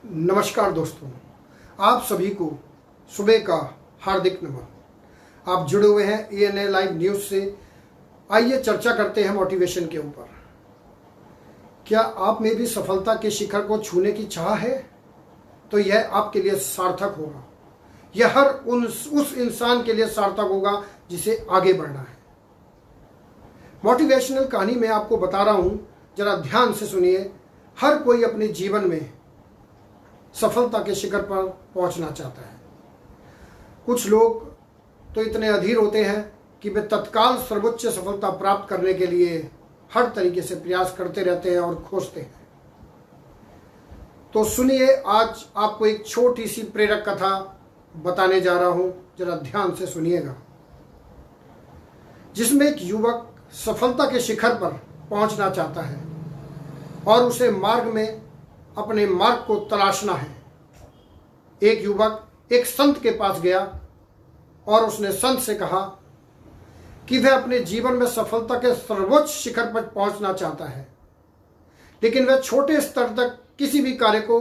नमस्कार दोस्तों, आप सभी को सुबह का हार्दिक नमन। आप जुड़े हुए हैं ANA लाइव न्यूज से। आइए चर्चा करते हैं मोटिवेशन के ऊपर। क्या आप में भी सफलता के शिखर को छूने की चाह है? तो यह आपके लिए सार्थक होगा। यह हर उस इंसान के लिए सार्थक होगा जिसे आगे बढ़ना है। मोटिवेशनल कहानी में आपको बता रहा हूं, जरा ध्यान से सुनिए। हर कोई अपने जीवन में सफलता के शिखर पर पहुंचना चाहता है। कुछ लोग तो इतने अधीर होते हैं कि वे तत्काल सर्वोच्च सफलता प्राप्त करने के लिए हर तरीके से प्रयास करते रहते हैं और खोजते हैं। तो सुनिए, आज आपको एक छोटी सी प्रेरक कथा बताने जा रहा हूं, जरा ध्यान से सुनिएगा। जिसमें एक युवक सफलता के शिखर पर पहुंचना चाहता है और उसे अपने मार्ग को तलाशना है। एक युवक एक संत के पास गया और उसने संत से कहा कि वह अपने जीवन में सफलता के सर्वोच्च शिखर पर पहुंचना चाहता है, लेकिन वह छोटे स्तर तक किसी भी कार्य को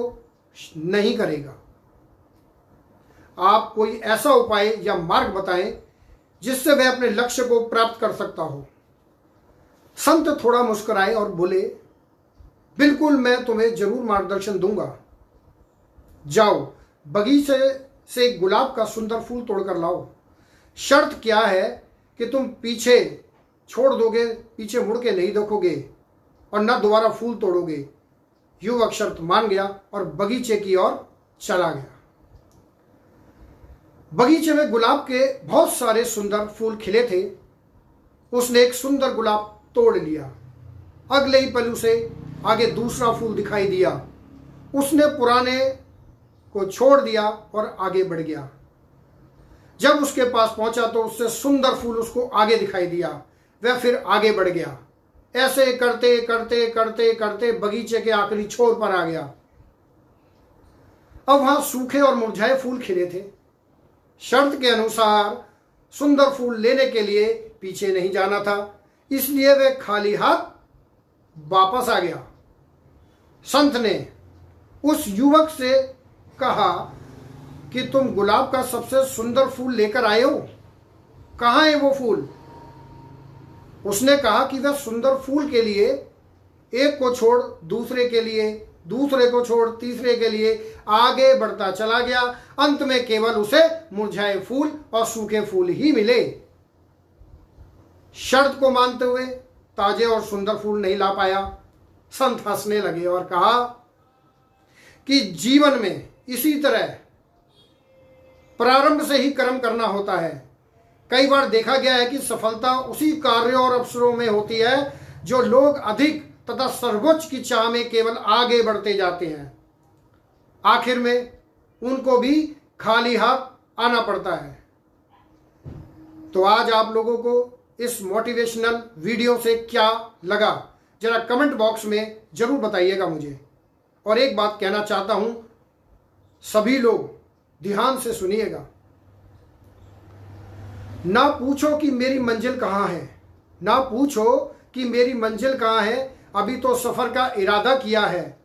नहीं करेगा। आप कोई ऐसा उपाय या मार्ग बताएं जिससे वह अपने लक्ष्य को प्राप्त कर सकता हो। संत थोड़ा मुस्कुराए और बोले, बिल्कुल, मैं तुम्हें जरूर मार्गदर्शन दूंगा। जाओ, बगीचे से गुलाब का सुंदर फूल तोड़कर लाओ। शर्त क्या है कि तुम पीछे छोड़ दोगे, पीछे मुड़ के नहीं देखोगे और न दोबारा फूल तोड़ोगे। युवक शर्त मान गया और बगीचे की ओर चला गया। बगीचे में गुलाब के बहुत सारे सुंदर फूल खिले थे। उसने एक सुंदर गुलाब तोड़ लिया। अगले ही पल उसे आगे दूसरा फूल दिखाई दिया। उसने पुराने को छोड़ दिया और आगे बढ़ गया। जब उसके पास पहुंचा तो उससे सुंदर फूल उसको आगे दिखाई दिया। वह फिर आगे बढ़ गया। ऐसे करते करते करते करते बगीचे के आखिरी छोर पर आ गया। अब वहां सूखे और मुरझाए फूल खिले थे। शर्त के अनुसार सुंदर फूल लेने के लिए पीछे नहीं जाना था, इसलिए वह खाली हाथ वापस आ गया। संत ने उस युवक से कहा कि तुम गुलाब का सबसे सुंदर फूल लेकर आए हो, कहाँ है वो फूल? उसने कहा कि वह सुंदर फूल के लिए एक को छोड़ दूसरे के लिए, दूसरे को छोड़ तीसरे के लिए आगे बढ़ता चला गया। अंत में केवल उसे मुरझाए फूल और सूखे फूल ही मिले। शर्त को मानते हुए ताजे और सुंदर फूल नहीं ला पाया। संत हंसने लगे और कहा कि जीवन में इसी तरह प्रारंभ से ही कर्म करना होता है। कई बार देखा गया है कि सफलता उसी कार्यों और अवसरों में होती है जो लोग अधिक तथा सर्वोच्च की चाह में केवल आगे बढ़ते जाते हैं। आखिर में उनको भी खाली हाथ आना पड़ता है। तो आज आप लोगों को इस मोटिवेशनल वीडियो से क्या लगा, जरा कमेंट बॉक्स में जरूर बताइएगा मुझे। और एक बात कहना चाहता हूं, सभी लोग ध्यान से सुनिएगा। ना पूछो कि मेरी मंजिल कहां है, ना पूछो कि मेरी मंजिल कहां है, अभी तो सफर का इरादा किया है।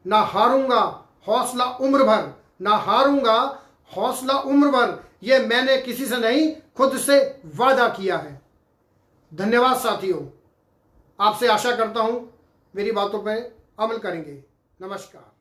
ना हारूंगा हौसला उम्र भर, ना हारूंगा हौसला उम्र भर, यह मैंने किसी से नहीं खुद से वादा किया है। धन्यवाद साथियों, आपसे आशा करता हूं मेरी बातों पर अमल करेंगे। नमस्कार।